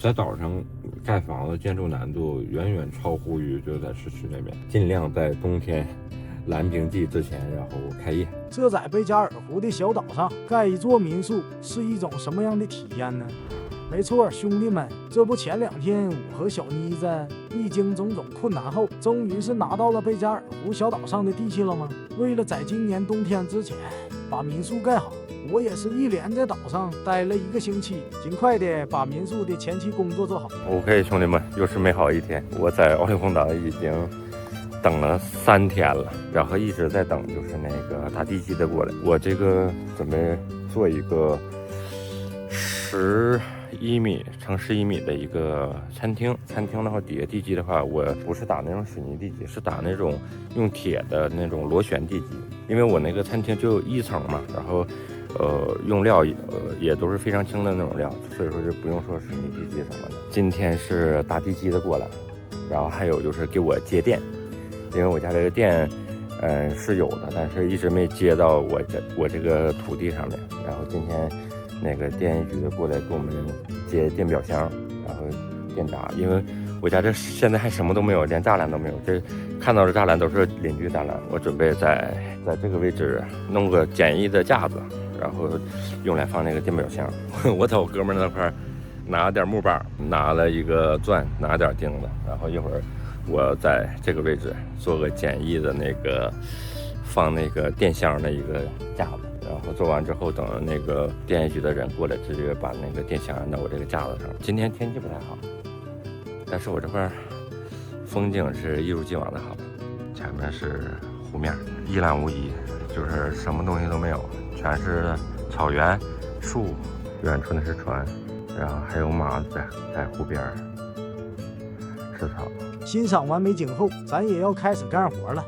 在岛上盖房子，建筑难度远远超乎于就在市区那边，尽量在冬天蓝冰季之前，然后开业。这在贝加尔湖的小岛上盖一座民宿是一种什么样的体验呢？没错，兄弟们，这不前2天我和小妮子历经种种困难后，终于是拿到了贝加尔湖小岛上的地契了吗？为了在今年冬天之前把民宿盖好，我也是一连在岛上待了1个星期，尽快的把民宿的前期工作做好。OK， 兄弟们，又是美好一天。我在奥利空岛已经等了3天了，然后一直在等，就是那个打地基的过来。我这个准备做一个11米乘11米的一个餐厅。餐厅的话，底下地基的话，我不是打那种水泥地基，是打那种用铁的那种螺旋地基。因为我那个餐厅就1层嘛，然后用料也都是非常轻的那种料，所以说就不用说水泥地基什么的。今天是打地基的过来，然后还有就是给我接电，因为我家这个电是有的，但是一直没接到我这个土地上面。然后今天那个电业局的过来给我们接电表箱，然后电闸，因为我家这现在还什么都没有，连栅栏都没有，这看到的栅栏都是邻居栅栏。我准备在这个位置弄个简易的架子，然后用来放那个电表箱。我在我哥们那块拿了点木板，拿了一个钻，拿点钉子，然后一会儿我在这个位置做个简易的那个放那个电箱的一个架子。然后做完之后，等那个电业局的人过来，直接把那个电箱安到我这个架子上。今天天气不太好，但是我这块风景是一如既往的好。前面是湖面，一览无遗，就是什么东西都没有，全是草原、树，远处那是船，然后还有马在湖边吃草。欣赏完美景后，咱也要开始干活了。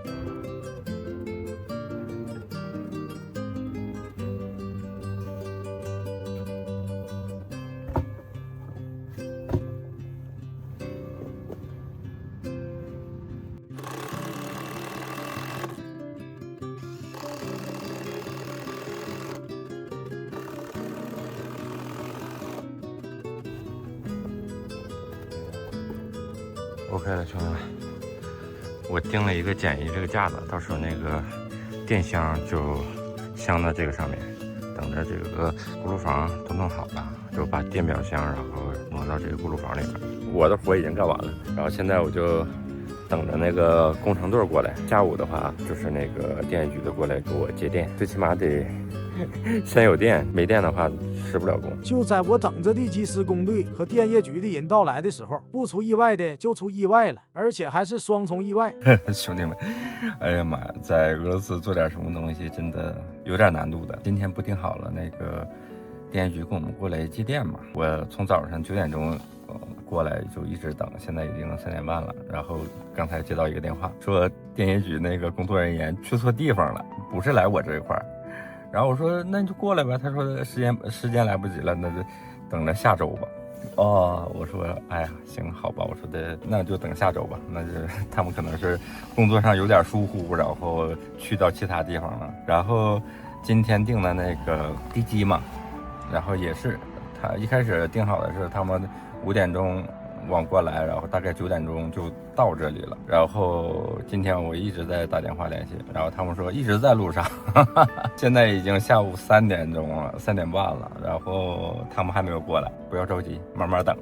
OK 了，兄弟们，我订了一个简易这个架子，到时候那个电箱就镶到这个上面，等着这个锅炉房都弄好了，就把电表箱然后挪到这个锅炉房里面。我的活已经干完了，然后现在我就等着那个工程队过来。下午的话就是那个电业局的过来给我接电，最起码得先有电，没电的话施不了工。就在我等着地基施工队和电业局的人到来的时候，不出意外的就出意外了，而且还是双重意外。兄弟们，哎呀妈呀，在俄罗斯做点什么东西真的有点难度的。今天不定好了那个电业局跟我们过来接电嘛，我从早上9点钟过来就一直等，现在已经3点半了。然后刚才接到一个电话，说电业局那个工作人员去错地方了，不是来我这一块儿。然后我说那你就过来吧，他说时间来不及了，那就等着下周吧。哦，我说哎呀行好吧，我说的那就等下周吧，那就他们可能是工作上有点疏忽，然后去到其他地方了。然后今天订的那个地基嘛，然后也是他一开始订好的是他们5点钟往过来，然后大概9点钟就到这里了。然后今天我一直在打电话联系，然后他们说一直在路上现在已经下午3点钟了，3点半了，然后他们还没有过来，不要着急，慢慢等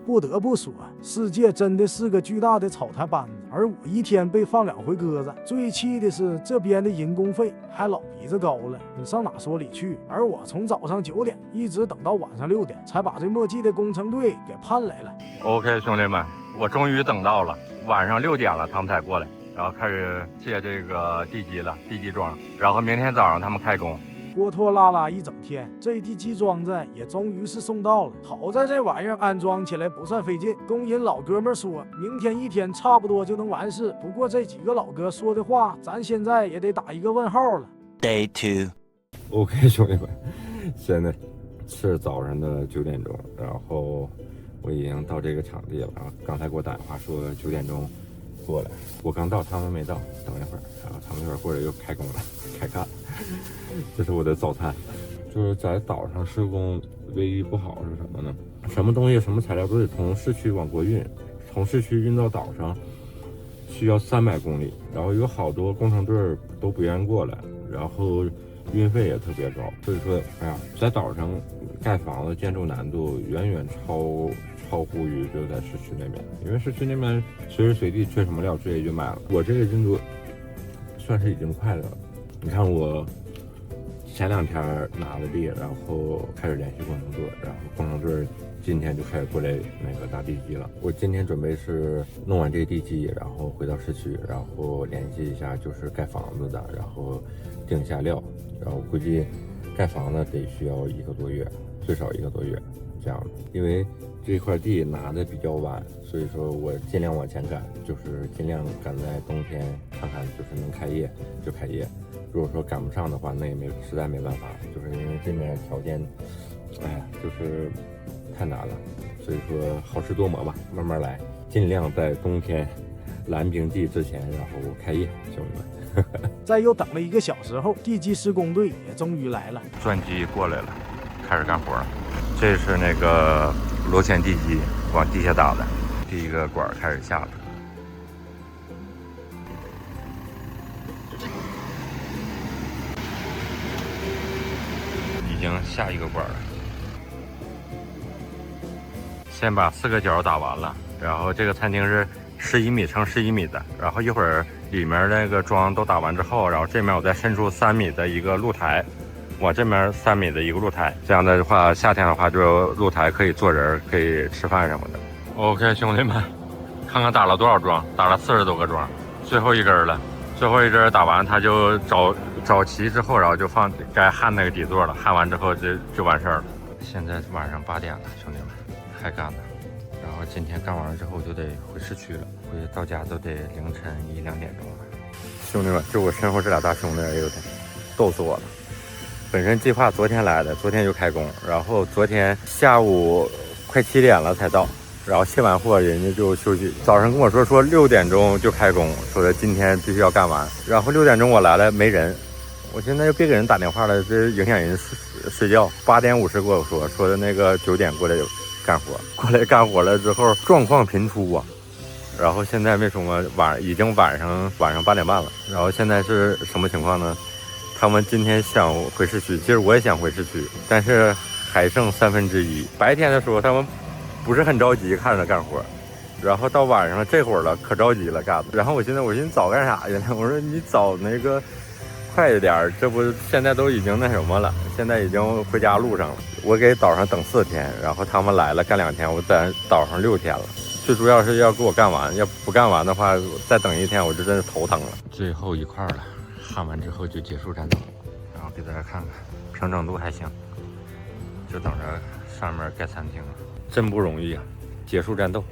不得不说，世界真的是个巨大的草台班子，而我一天被放2回鸽子。最气的是这边的人工费还老鼻子高了，你上哪说理去？而我从早上9点一直等到晚上6点，才把这墨迹的工程队给盼来了。OK， 兄弟们，我终于等到了，晚上6点了，他们才过来，然后开始卸这个地基了，地基桩，然后明天早上他们开工。拖拖拉拉一整天，这地基桩子也终于是送到了。好在这玩意儿安装起来不算费劲，工人老哥们说明天1天差不多就能完事。不过这几个老哥说的话，咱现在也得打一个问号了。Day 2 OK， 兄弟们，现在是早上的9点钟，然后我已经到这个场地了。然后刚才给我打电话说9点钟过来，我刚到，他们没到，等一会儿，然后他们一会儿过来又开工了，开干。这是我的早餐。就是在岛上施工唯一不好是什么呢？什么东西、什么材料都得从市区往过运，从市区运到岛上需要300公里，然后有好多工程队都不愿意过来，然后运费也特别高，所以说，哎呀，在岛上盖房子建筑难度远远超乎于就在市区那边，因为市区那边随时随地缺什么料直接就买了。我这个进度算是已经快了，你看我前2天拿了地，然后开始联系工程队，然后工程队今天就开始过来那个打地基了。我今天准备是弄完这个地基，然后回到市区，然后联系一下就是盖房子的，然后定一下料，然后估计盖房子得需要1个多月，最少1个多月这样的。因为这块地拿的比较晚，所以说我尽量往前赶，就是尽量赶在冬天，看看就是能开业就开业。如果说赶不上的话，那也实在没办法，就是因为这面条件，哎呀，就是太难了。所以说好事多磨吧，慢慢来，尽量在冬天蓝平地之前，然后开业，兄弟们。在又等了1个小时后，地基施工队也终于来了。钻机过来了，开始干活了。这是那个螺旋地基往地下打的，第一个管开始下了。已经下一个管了。先把4个角打完了，然后这个餐厅是11米乘11米的，然后一会儿里面那个桩都打完之后，然后这面我再伸出3米的一个露台，往这面3米的一个露台，这样的话夏天的话就露台可以坐人，可以吃饭什么的。OK， 兄弟们，看看打了多少桩，打了40多个桩，最后一根了。最后一针打完，他就找齐之后，然后就放该焊那个底座了，焊完之后就完事儿了。现在晚上8点了，兄弟们还干呢。然后今天干完了之后就得回市区了，回去到家都得凌晨1、2点钟了。兄弟们，就我身后这俩大兄弟，哎呦我天，逗死我了！本身计划昨天来的，昨天就开工，然后昨天下午快7点了才到。然后卸完货，人家就休息。早上跟我说6点钟就开工，说的今天必须要干完。然后6点钟我来了，没人。我现在又别给人打电话了，这影响人睡觉。8点50跟我说的那个9点过来干活，过来干活了之后状况频出啊。然后现在没什么已经晚上8点半了。然后现在是什么情况呢？他们今天想回市区，其实我也想回市区，但是还剩1/3。白天的时候他们不是很着急看着干活，然后到晚上这会儿了可着急了干。然后我寻思早干啥去了？我说你早那个快一点，这不现在都已经那什么了，现在已经回家路上了。我给岛上等4天，然后他们来了干2天，我在岛上6天了。最主要是要给我干完，要不干完的话再等1天我就真是头疼了。最后一块了，焊完之后就结束战斗，然后给大家看看平整度还行，就等着上面盖餐厅了。真不容易啊！结束战斗，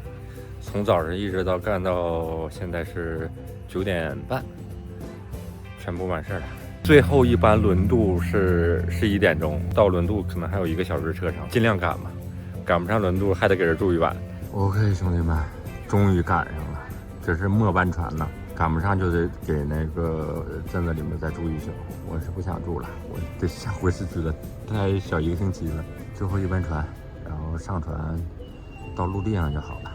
从早上一直到干到现在是9点半，全部完事了。最后一班轮渡是11点钟，到轮渡可能还有1个小时车程，尽量赶吧，赶不上轮渡还得给人住一晚。OK， 兄弟们，终于赶上了，这是末班船呢，赶不上就得给那个镇子里面再住1宿。我是不想住了，我得下回市区了，待小1个星期了。最后一班船。然后上船到陆地上就好了。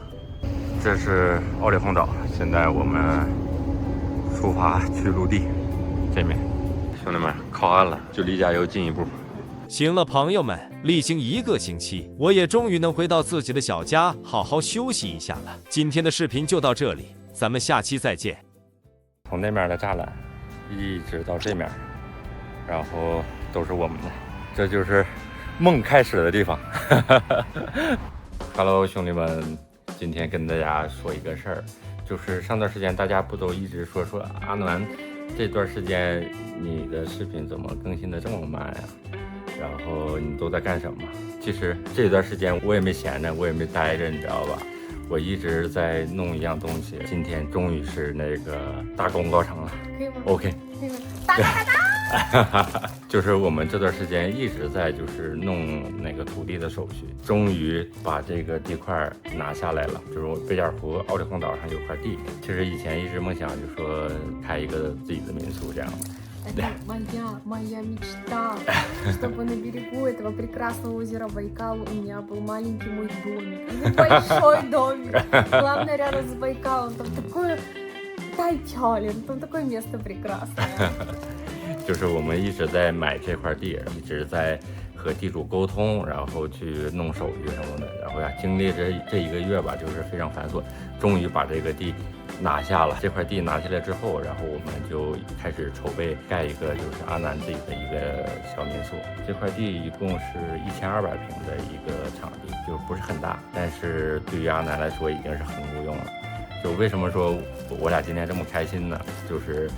这是奥利洪岛，现在我们出发去陆地这面。兄弟们，靠岸了，就离家又近一步。行了，朋友们，历经1个星期，我也终于能回到自己的小家，好好休息一下了。今天的视频就到这里，咱们下期再见。从那面的栅栏一直到这面，然后都是我们的，这就是梦开始的地方。Hello， 兄弟们，今天跟大家说一个事儿，就是上段时间大家不都一直说阿暖，这段时间你的视频怎么更新的这么慢呀？然后你都在干什么？其实这段时间我也没闲着，我也没待着，你知道吧？我一直在弄一样东西，今天终于是那个大功告成了。可以吗 ？OK。可以吗？哒哒哒！就是我们这段时间一直在就是弄那个土地的手续，终于把这个地块拿下来了。就是贝加尔湖奥利洪岛上有块地，其实以前一直梦想就说开一个自己的民宿这样， Это моя мечта, чтобы на берегу этого прекрасного озера Байкал у меня был маленький мой домик. Ну, большой домик. Главное, рядом с Байкалом. Там такое Тайпялин, там такое место прекрасное. 就是我们一直在买这块地，一直在和地主沟通，然后去弄手续什么的，然后呀，经历这一个月吧，就是非常繁琐，终于把这个地拿下了。这块地拿下来之后，然后我们就开始筹备盖一个就是阿南自己的一个小民宿。这块地一共是1200平的一个场地，就不是很大，但是对于阿南来说已经是很够用了。就为什么说我俩今天这么开心呢？就是。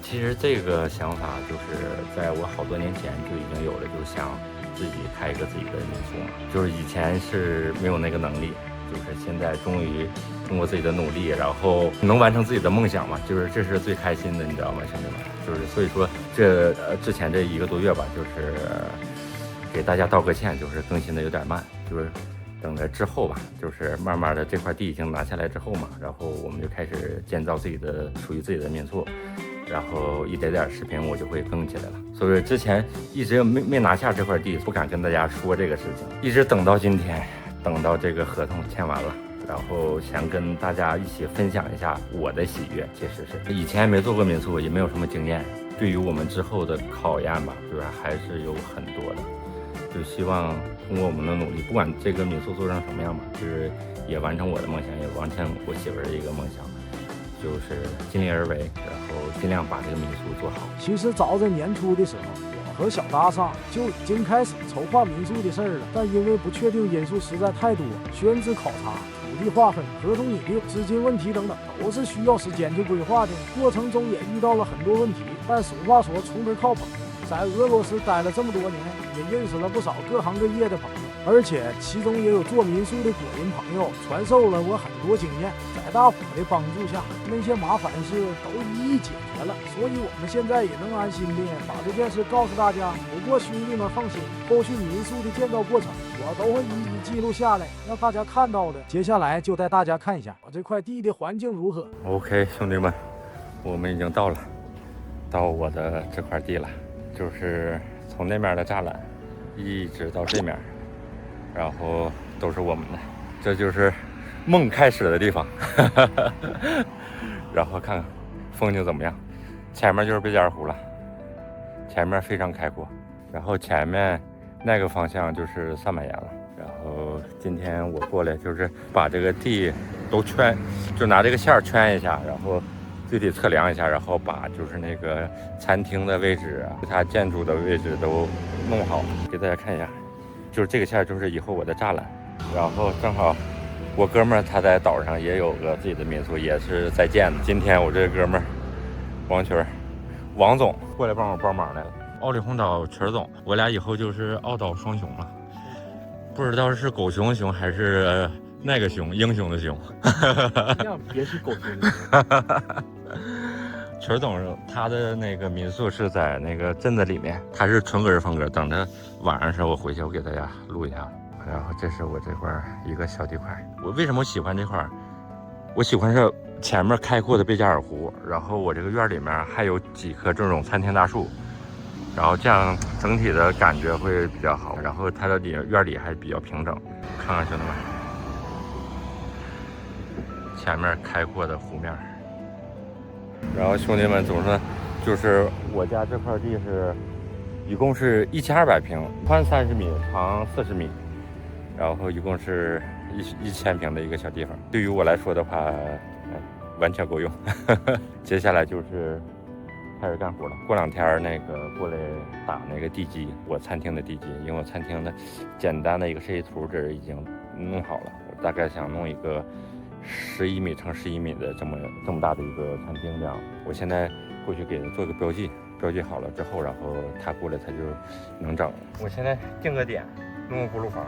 其实这个想法就是在我好多年前就已经有了，就想自己开一个自己的民宿嘛。就是以前是没有那个能力，就是现在终于通过自己的努力，然后能完成自己的梦想嘛。就是这是最开心的，你知道吗，兄弟们？就是所以说之前这1个多月吧，就是给大家道个歉，就是更新的有点慢，就是等着之后吧，就是慢慢的这块地已经拿下来之后嘛，然后我们就开始建造自己的属于自己的民宿。然后一点点视频我就会更起来了，所以之前一直没拿下这块地，不敢跟大家说这个事情，一直等到今天，等到这个合同签完了，然后想跟大家一起分享一下我的喜悦。其实是以前没做过民宿，也没有什么经验，对于我们之后的考验吧，就是还是有很多的，就希望通过我们的努力，不管这个民宿做成什么样吧，就是也完成我的梦想，也完成我媳妇儿的一个梦想。就是尽力而为，然后尽量把这个民宿做好。其实早在年初的时候，我和小大厦就已经开始筹划民宿的事儿了，但因为不确定因素实在太多，选址考察、土地划分、合同引令、资金问题等等，都是需要时间去规划的。过程中也遇到了很多问题，但俗话说出门靠谱。在俄罗斯待了这么多年，也认识了不少各行各业的朋友，而且其中也有做民宿的果人朋友，传授了我很多经验。在大伙的帮助下，那些麻烦事都一一解决了，所以我们现在也能安心的把这件事告诉大家。不过兄弟们放心，后续民宿的建造过程我都会一一记录下来，让大家看到的。接下来就带大家看一下我这块地的环境如何。 OK， 兄弟们，我们已经到我的这块地了，就是从那面的栅栏一直到这面，然后都是我们的，这就是梦开始的地方。然后看看风景怎么样，前面就是贝加尔湖了，前面非常开阔，然后前面那个方向就是300岩了。然后今天我过来就是把这个地都圈，就拿这个线圈一下，然后具体测量一下，然后把就是那个餐厅的位置啊，其他建筑的位置都弄好，给大家看一下。就是这个线就是以后我的栅栏，然后正好我哥们儿他在岛上也有个自己的民宿，也是在建的。今天我这个哥们儿王群王总过来帮我帮忙来了，奥利红岛群总，我俩以后就是奥岛双雄了。不知道是狗熊熊还是那个熊，英雄的熊。别是狗熊。群总他的那个民宿是在那个镇子里面，他是纯个人风格。等着晚上时候我回去，我给大家录一下。然后这是我这块一个小地块。我为什么喜欢这块？我喜欢是前面开阔的贝加尔湖，然后我这个院里面还有几棵这种参天大树，然后这样整体的感觉会比较好。然后它的院里还比较平整。看看兄弟们，前面开阔的湖面。然后兄弟们总说，就是我家这块地是一共是1200平，宽30米，长40米，然后一共是1000平的一个小地方。对于我来说的话，完全够用。接下来就是开始干活了。过2天那个过来打那个地基，我餐厅的地基，因为我餐厅的简单的一个设计图纸已经弄好了，我大概想弄一个11米乘11米的这么大的一个餐厅，这样我现在过去给他做个标记，标记好了之后，然后他过来他就能整。我现在定个点，弄个锅炉房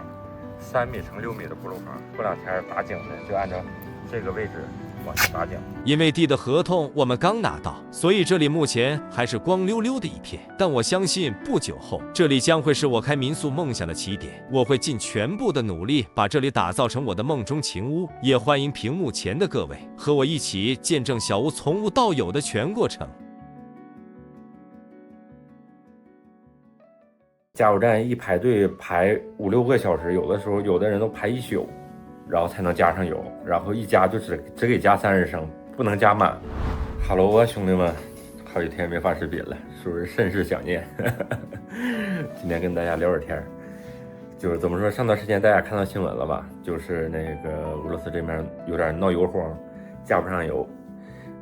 ，3米乘6米的锅炉房，过2天打井的就按照这个位置往下打井。因为地的合同我们刚拿到，所以这里目前还是光溜溜的一片。但我相信不久后，这里将会是我开民宿梦想的起点。我会尽全部的努力把这里打造成我的梦中情屋。也欢迎屏幕前的各位和我一起见证小屋从无到有的全过程。加油站一排队排5、6个小时，有的时候有的人都排1宿，然后才能加上油，然后一加就只给加30升，不能加满。哈喽啊，兄弟们，好几天没发视频了，是不是甚是想念？今天跟大家聊会天，就是怎么说，上段时间大家看到新闻了吧？就是那个俄罗斯这边有点闹油荒，加不上油。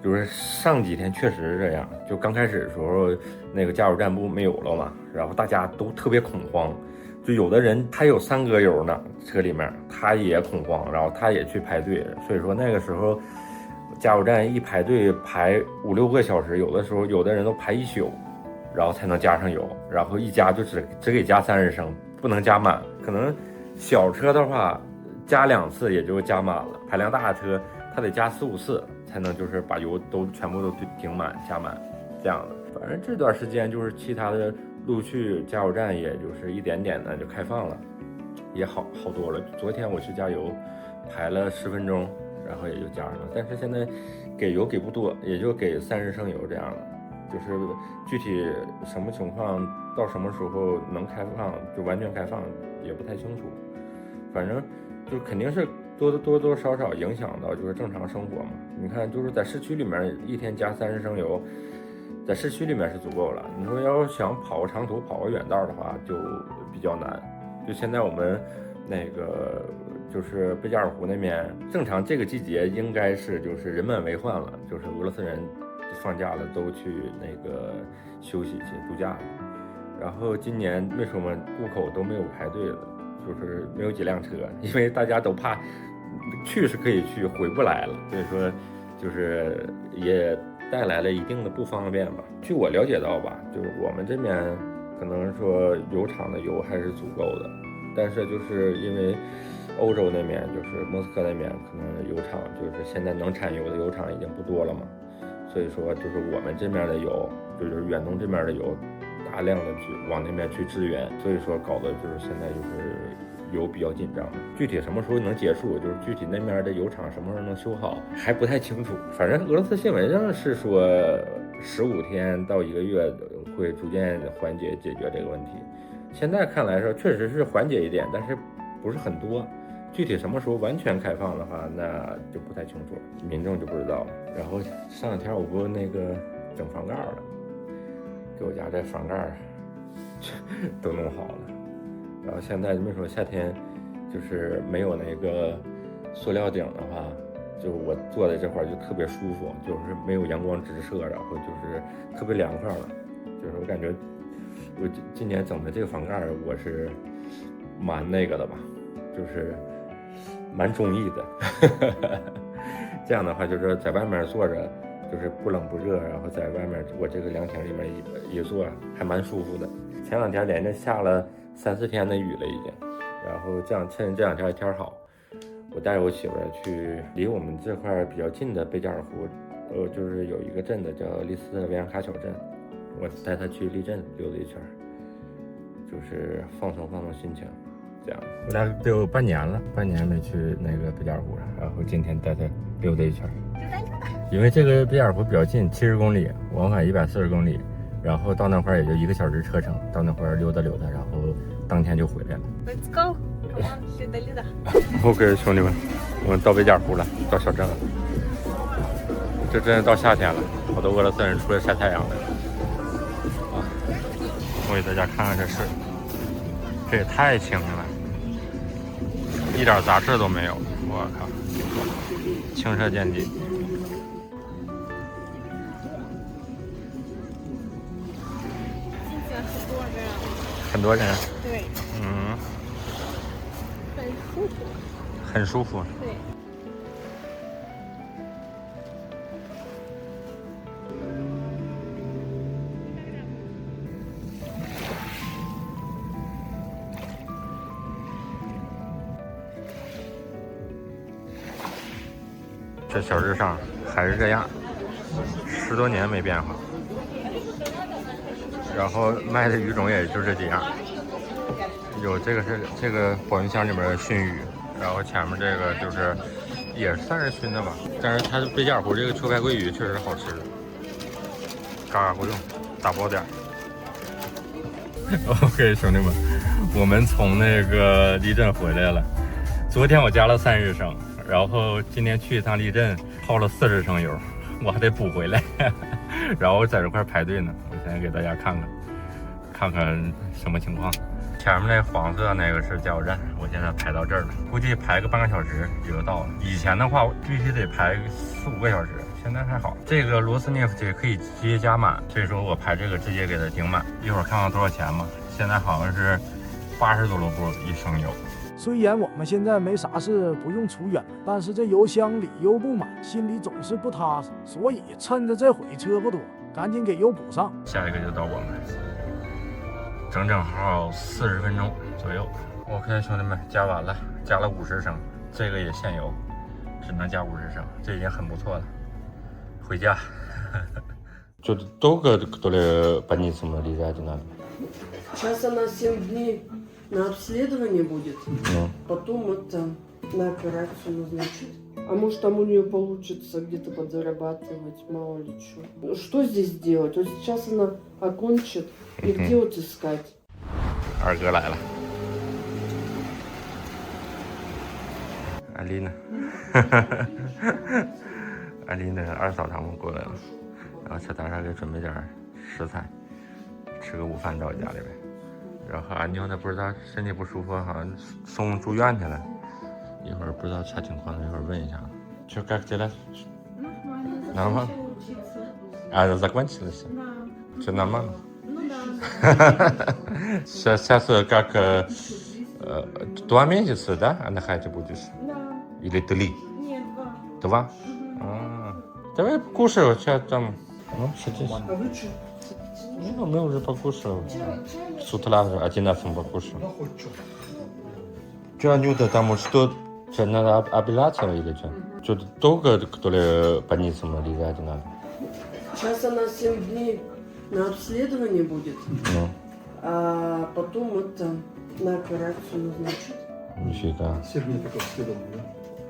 就是上几天确实是这样，就刚开始的时候，那个加油站不没有了嘛，然后大家都特别恐慌，就有的人他有3格油呢，车里面他也恐慌，然后他也去排队，所以说那个时候加油站一排队排5、6个小时，有的时候有的人都排1宿，然后才能加上油，然后一加就只给加30升，不能加满。可能小车的话加2次也就加满了，排量大的车他得加4、5次才能就是把油都全部都顶满加满这样的。反正这段时间就是其他的陆续加油站也就是一点点的就开放了，也好多了。昨天我去加油排了10分钟，然后也就加上了，但是现在给油给不多，也就给30升油这样的。就是具体什么情况到什么时候能开放就完全开放也不太清楚，反正就肯定是多少影响到就是正常生活嘛。你看就是在市区里面一天加30升油，在市区里面是足够了，你说要想跑个长途跑个远道的话就比较难。就现在我们那个就是贝加尔湖那边，正常这个季节应该是就是人满为患了，就是俄罗斯人放假了都去那个休息去度假了。然后今年为什么渡口都没有排队了，就是没有几辆车，因为大家都怕去是可以去，回不来了，所以说就是也带来了一定的不方便吧。据我了解到吧，就是我们这边可能说油厂的油还是足够的，但是就是因为欧洲那边就是莫斯科那边可能油厂就是现在能产油的油厂已经不多了嘛，所以说就是我们这边的油就是远东这边的油大量的去往那边去支援，所以说搞的就是现在就是油比较紧张。具体什么时候能结束，就是具体那边的油厂什么时候能修好还不太清楚。反正俄罗斯新闻上是说15天到1个月会逐渐缓解解决这个问题，现在看来说确实是缓解一点，但是不是很多。具体什么时候完全开放的话那就不太清楚，民众就不知道了。然后上两天我不那个整房盖了，给我家这房盖都弄好了，然后现在为什么夏天就是没有那个塑料顶的话，就我坐在这块就特别舒服，就是没有阳光直射，然后就是特别凉快了。就是我感觉我今年整的这个房盖我是蛮那个的吧，就是蛮中意的。这样的话就是在外面坐着就是不冷不热，然后在外面我这个凉亭里面一坐还蛮舒服的。前两天连着下了3、4天的雨了已经，然后趁这2天天好，我带着我媳妇去离我们这块比较近的贝加尔湖，就是有一个镇的叫利斯特维扬卡小镇，我带她去立镇溜达一圈，就是放松心情。这样，我俩得有半年没去那个贝加尔湖了，然后今天带她溜达一圈。因为这个贝加尔湖比较近，70公里，往返140公里，然后到那块儿也就1个小时车程，到那块儿溜达，然后当天就回来了。Let's go， come on， 溜达。OK， 兄弟们，我们到贝加尔湖了，到小镇了。这真是到夏天了，好多俄罗斯人出来晒太阳了。我给大家看看这水，这也太清了，一点杂质都没有，我靠，清澈见底。很多人，对，很舒服，对。这小日上还是这样，10多年没变化。然后卖的鱼种也就这几样，有这个是这个保温箱里面的熏鱼，然后前面这个就是也算是熏的吧，但是它贝加尔湖这个秋白鲑鱼确实好吃，嘎嘎够用，打包点。OK， 兄弟们，我们从那个丽镇回来了。昨天我加了30升，然后今天去一趟丽镇，耗了40升油，我还得补回来。然后在这块排队呢，我现在给大家看看什么情况。前面那黄色那个是加油站，我现在排到这儿了，估计排个半个小时也就到了。以前的话必须得排4、5个小时，现在还好。这个罗斯涅夫也可以直接加满，所以说我排这个直接给它顶满。一会儿看看多少钱吧。现在好像是80多卢布1升油。虽然我们现在没啥事不用出远门，但是这油箱里油不满，心里总是不踏实，所以趁着这会车不多，赶紧给油补上。下一个就到我们，整好40分钟左右。OK， 兄弟们，加完了，加了50升，这个也限油，只能加50升，这已经很不错了。回家。就долго, которые больницы мы лежать надо? Сейчас она 7 дней на обследование будет, потом это на операцию назначит. А может там у нее получится где-то подзарабатывать, мало ли что. Ну, что здесь делать? Вот сейчас она окончит, и где вот искать? 二哥来了，阿丽呢？阿丽呢？二嫂他们过来了，然后小大傻给准备点食材，吃个午饭到家里呗。然后阿妞呢，不知道身体不舒服，好像送住院去了，一会儿不知道啥情况，一会儿问一下。Что, как дела? Нормально? А, закончилось? Все нормально? Сейчас как 2 месяца, да, отдыхать будешь? Или 3? Нет, 2? Давай покушай, сейчас там. Ну, садись. А вы что? Ну, мы уже покушали. С утра 11 покушали. Что, Анюта, там что надо операция или что? Что-то долго, которые больницы мы лежать надо? Сейчас она 7 дней на обследование будет, Ну, а потом это на операцию назначит. нифига. 7 дней только обследование, да?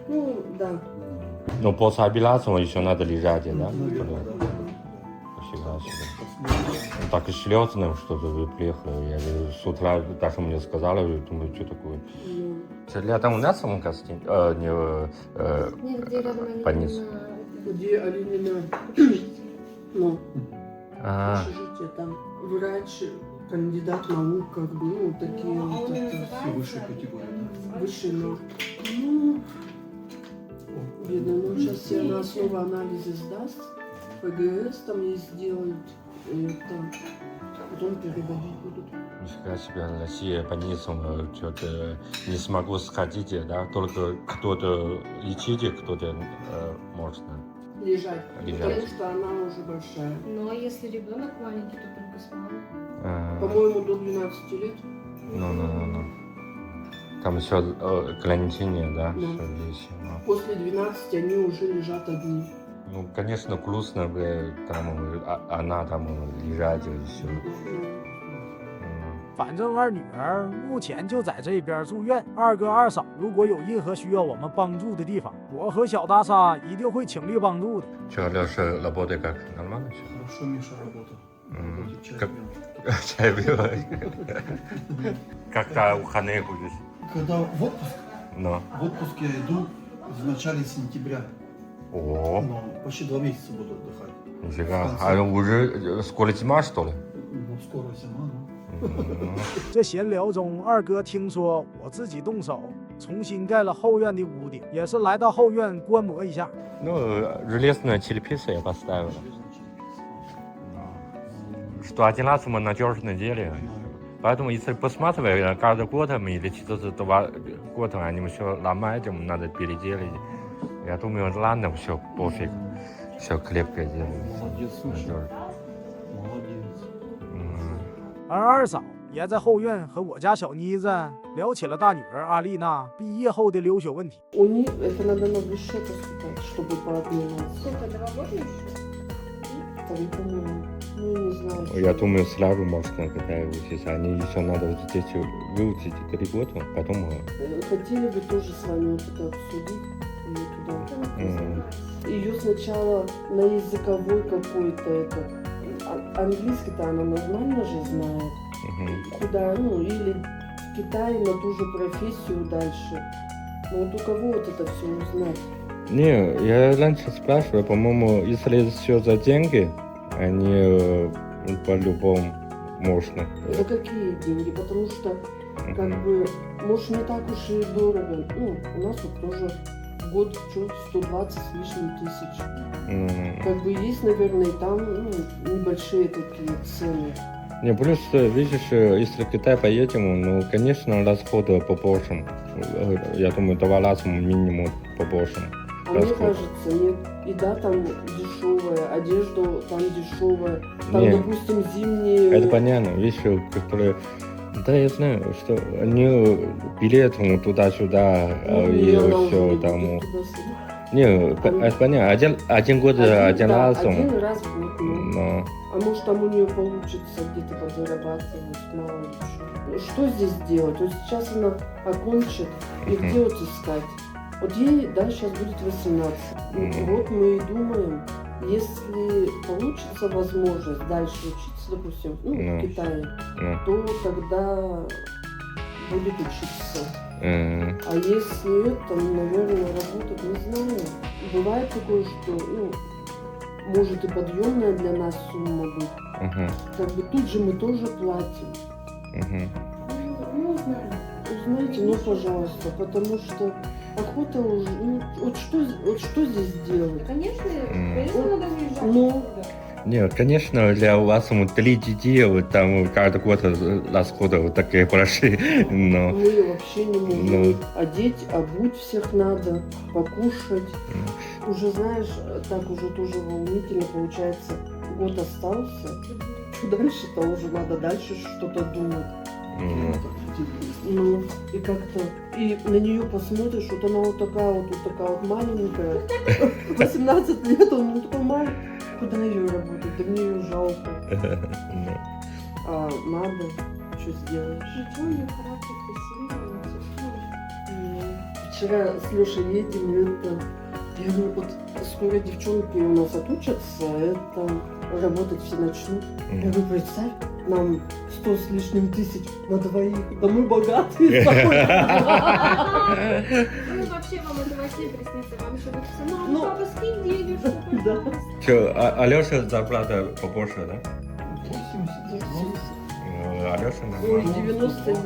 Ну, да. Но после операции еще надо лежать, да? Наверное, да. Нифига себе. Так и шлёцным что-то вы приехали. Я говорю, с утра Даша мне сказала, я думаю, что такое. Ну, Рядом у нас самом гостинице, Нет, где рядом они больница. где Алинина, ну, А, общежитие, там врач, кандидат наук, как бы, ну, такие вот это, Все высшие категории, да? высшие науки. Ну, видно, ну, сейчас все на основу анализа сдаст, ПГС там ей сделают, и это, потом переводить будут. нифига себе, Россия больница, что-то не смогу сходить, да? Только кто-то лечите, кто-то может. Лежать, Лежать. потому что она уже большая. Ну, а если ребенок маленький, то только с мамой. По-моему, до 12 лет. Ну. Там еще ограничения, да? Да. Что есть. После 12 они уже лежат одни. Ну, конечно, грустно, там, она там лежать еще. 反正二女儿目前就在这边住院，二哥二嫂如果有任何需要我们帮助的地方，我和小大沙一定会倾力帮助的。 Че, Леша, работает как? Нормально все? Хорошо Миша работал. Чай Как- пьем. Чай пила? Как-то выходные будешь? Когда в отпуск, Ну. в отпуск я иду в начале сентября. О, Но почти 2 месяца буду отдыхать. нифига. А уже скоро зима, что ли? Ну, скоро зима, ну. 这闲聊中，二哥听说我自己动手重新盖了后院的屋顶，也是来到后院观摩一下。 Ну, железная черепица я поставила. Что один раз мы надежно делали. Поэтому если посматривать, каждый год мы или через 2 года они все ломают, надо переделать. Я думаю, ладно, все пофиг. Все крепко делают. Молодец, слушай. Надежно. Молодец. 而二嫂也在后院和我家小妮子聊起了大女儿阿丽娜毕业后的留学问题。 У них это надо на высшее поступать, чтобы пообменяться. Сколько, 2 года еще? Там, по-моему, ну, не знаю. Я думаю, сразу можно, когда учиться. Они еще надо вот здесь выучить 3 года, потом... Хотели бы тоже с вами вот это обсудить. Ее туда. Ее сначала на языковой какой-то это. Английский-то она нормально же знает. куда, ну, или в Китае на ту же профессию дальше. Но вот у кого вот это все узнать? Не, я раньше спрашивал, по-моему, если все за деньги, они по-любому можно. За какие деньги? Потому что, как бы, может, не так уж и дорого. Ну, у нас вот тоже в год 120 с лишним тысяч. Как бы есть, наверное, и там небольшие такие цены. Не, просто, видишь, если в Китай поедем, ну, конечно, расходы побольше. Я думаю, 2 раза минимум побольше. А мне кажется, нет. Еда там дешевая, одежда там дешевая. Там, Не. допустим, зимние... Это понятно, вещи, которые... Да, я знаю, что они билетом туда-сюда, и все там... Не, это понятно, один год, один раз. Один раз в год. Но... А может, там у нее получится где-то подзарабатывать, мало ли что. Что здесь делать? Вот сейчас она окончит, и где вот искать? Вот ей, да, сейчас будет 18. Вот мы и думаем, если получится возможность дальше учиться, допустим, в Китае, то тогда будет учиться. А если это, наверное, работать, не знаю. Бывает такое, что, может и подъемная для нас сумма быть. Как бы тут же мы тоже платим. Ну, знаете, ну, пожалуйста, потому что охота уже, вот что здесь делать? Конечно, надо выезжать. Ну, Нет, конечно, для вас 3 детей, вот там каждый год расходы вот такие большие, но... мы вообще не можем одеть, обуть всех надо, покушать. Уже, знаешь, так уже тоже волнительно получается, год остался. Что дальше-то уже надо дальше что-то думать. Ну, и как-то, и на нее посмотришь, вот она вот такая вот маленькая, 18 лет, он такой маленький, куда ее работать, да мне ее жалко. А надо, что сделаешь? Ничего, у нее характер красивый, Вчера с Лешей едем, я говорю, вот скоро девчонки у нас отучатся, это работать все начнут. Я говорю, представь, нам 100 с лишним тысяч на двоих, да мы богатые. Ну, вообще, вам это во сне приснится, вам еще будет все, ну, папа, скинь денежку, пожалуйста. Че, Алёша зарплата побольше, да? 80. Алёша Ой, нормально. 90 нет.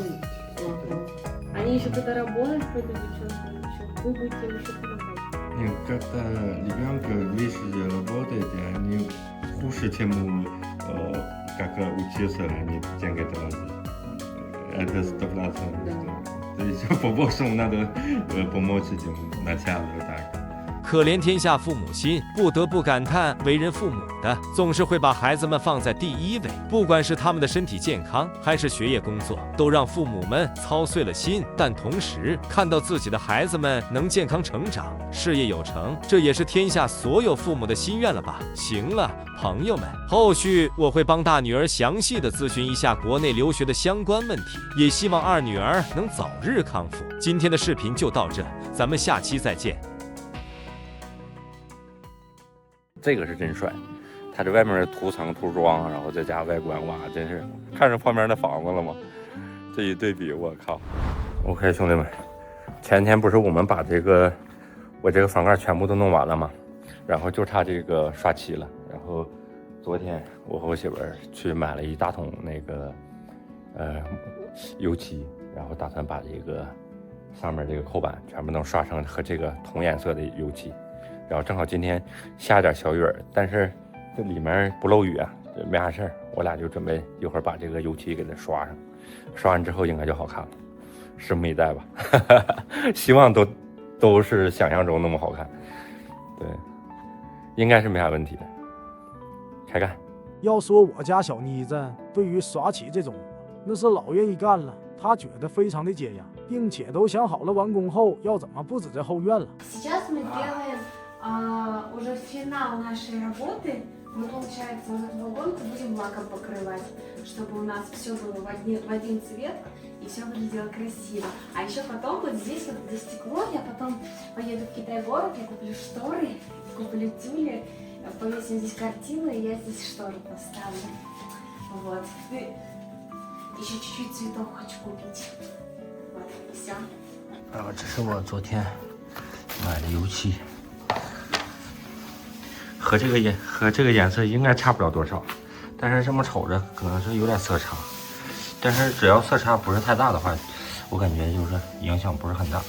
Они еще когда работают, по этой девчонке, еще вы будете им еще помогать. Нет, когда ребенка вместе работает, и они хуже, чем как учиться, они деньги тратят. Это 100%. То есть побольше надо помочь этим началу так. 可怜天下父母心，不得不感叹，为人父母的总是会把孩子们放在第一位，不管是他们的身体健康，还是学业工作，都让父母们操碎了心。但同时，看到自己的孩子们能健康成长，事业有成，这也是天下所有父母的心愿了吧？行了，朋友们，后续我会帮大女儿详细的咨询一下国内留学的相关问题，也希望二女儿能早日康复。今天的视频就到这，咱们下期再见。这个是真帅，他这外面涂层涂装，然后再加外观，哇，真是看上旁边的房子了吗？这一对比，我靠 ！OK， 兄弟们，前天不是我们把我这个房盖全部都弄完了吗？然后就差这个刷漆了。然后昨天我和我媳妇儿去买了一大桶那个油漆，然后打算把这个上面这个扣板全部能刷成和这个同颜色的油漆。然后正好今天下点小雨，但是这里面不漏雨啊，没啥事儿。我俩就准备一会儿把这个油漆给它刷上，刷完之后应该就好看了，拭目以待吧。希望都是想象中那么好看，对，应该是没啥问题的。开干！要说我家小妮子对于刷漆这种，那是老愿意干了，她觉得非常的解压，并且都想好了完工后要怎么布置这后院了。Сейчас мы делаем уже финал нашей работы. Мы, получается, этот вагон-то будем лаком покрывать, чтобы у нас все было в один цвет и все выглядело красиво. А еще потом вот здесь вот для стекло я потом поеду в Китай-город, я куплю шторы, куплю тюли, повесим здесь картины, и я здесь шторы поставлю. Вот. Еще чуть-чуть цветов хочу купить. Вот, все.这是我昨天买的油漆，和这个颜色应该差不了多少，但是这么瞅着可能是有点色差，但是只要色差不是太大的话，我感觉就是影响不是很大。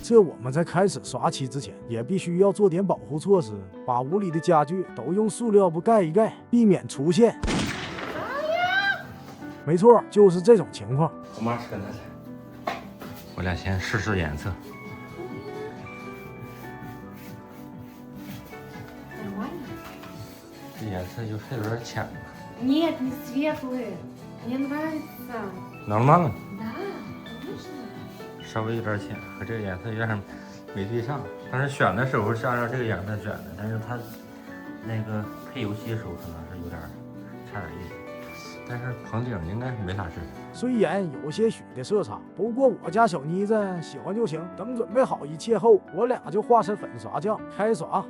这我们在开始刷漆之前，也必须要做点保护措施，把屋里的家具都用塑料布盖一盖，避免出现。没错，就是这种情况。我妈是跟他来，我俩先试试颜色。Нормально? 这颜色就是有点浅了。 Нет, не светлые. Мне нравится. Нормально？ Да, конечно. 稍微有点浅，和这个颜色有点没对上。但是选的时候是按照这个颜色选的，但是它那个配油漆的时候可能是有点差点意思。但是棚顶应该没啥事。虽然有些许的色差，不过我家小妮子喜欢就行。等准备好一切后，我俩就化身粉刷匠开刷。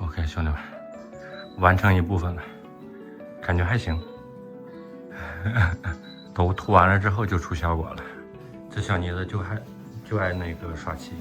OK， 兄弟们，完成一部分了，感觉还行。都涂完了之后就出效果了。这小妮子就爱那个刷漆。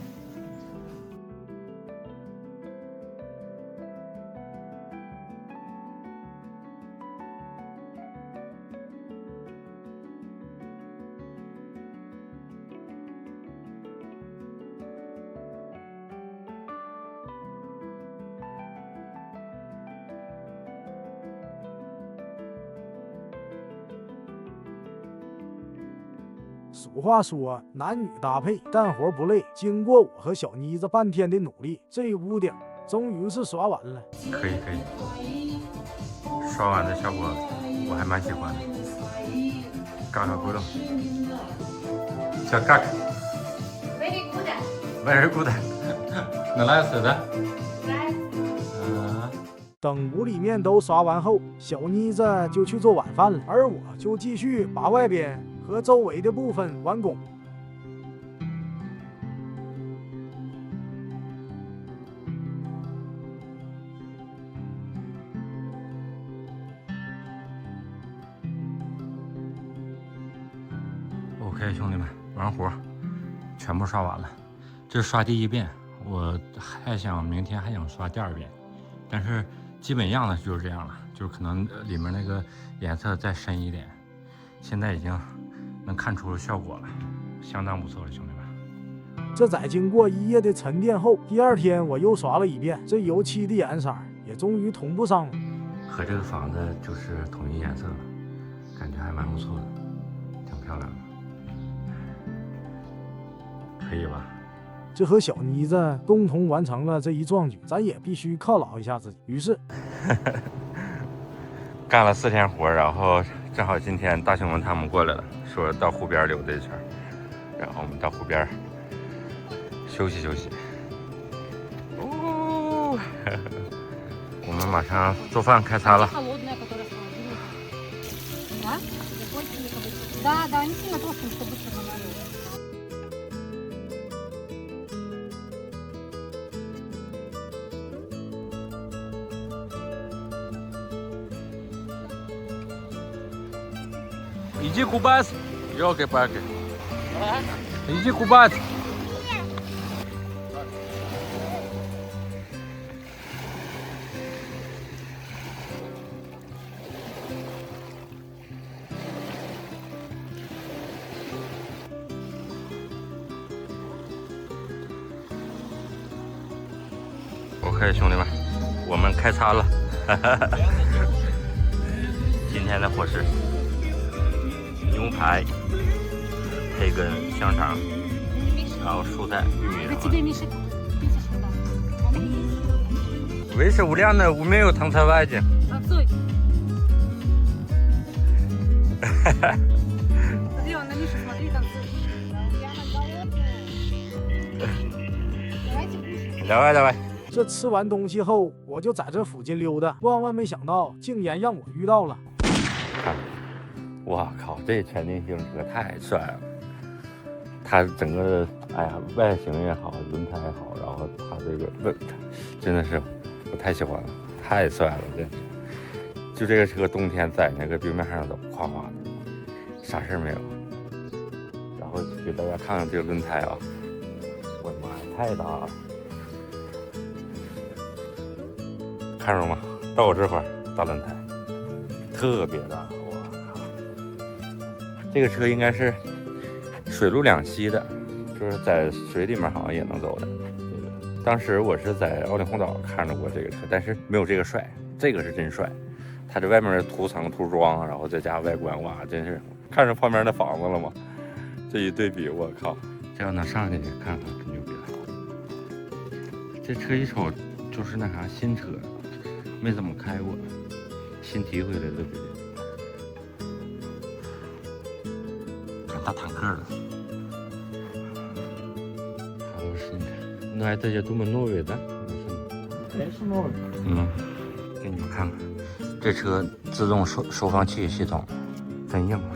俗话说，男女搭配，干活不累。经过我和小妮子半天的努力，这屋顶终于是刷完了。可以，刷完的效果我还蛮喜欢的。嘎嘎咕咚，叫嘎嘎。Very good. Very good。能来死的。等屋里面都刷完后，小妮子就去做晚饭了，而我就继续把外边和周围的部分完工。OK， 兄弟们，完活，全部刷完了。这是刷第一遍，我明天还想刷第二遍，但是基本样子就是这样了，就是可能里面那个颜色再深一点。现在已经能看出效果了，相当不错了，兄弟们。这在经过一夜的沉淀后，第二天我又刷了一遍，这油漆的颜色也终于同步上了，和这个房子就是统一颜色了，感觉还蛮不错的，挺漂亮的，可以吧？这和小妮子共同完成了这一壮举，咱也必须犒劳一下自己。于是干了4天活，然后正好今天大兄们他们过来了，说到湖边溜达一圈，然后我们到湖边休息休息。哦，我们马上做饭开餐了。Да, да, не сильно толстым, чтобы быстро намазать. Иди купаться, ёлки-палки. Иди купаться. OK， 兄弟们，我们开餐了。今天的伙食：牛排配根香肠，然后蔬菜、玉米。 为什么亮的我没有糖菜外景？давай давай。这吃完东西后，我就在这附近溜达，万万没想到竟然让我遇到了。我靠，这全地形车太帅了！它整个，哎呀，外形也好，轮胎也好，然后它这个真的是我太喜欢了，太帅了，真是。就这个车冬天在那个冰面上走，哗哗的，啥事儿没有。然后给大家看看这个轮胎啊，我的妈呀，太大了！看着吗？到我这块大轮胎，特别大，我靠！这个车应该是水陆两栖的，就是在水里面好像也能走的。当时我是在奥林红岛看着过这个车，但是没有这个帅，这个是真帅。它这外面涂层涂装，然后再加外观，哇，真是看着旁边的房子了吗？这一对比，我靠！这要能上去看看，可牛逼了。这车一瞅就是那啥新车，没怎么开过，新提回来的这个大坦克了。还有新的，那这些都没挪位的，还是那给你们看看，这车自动收放气系统真硬啊，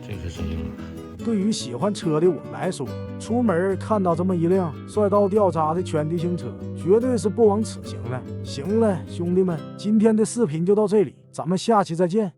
这个真硬啊。对于喜欢车的我来说，出门看到这么一辆帅到掉渣的全地形车，绝对是不枉此行了。行了，兄弟们，今天的视频就到这里，咱们下期再见。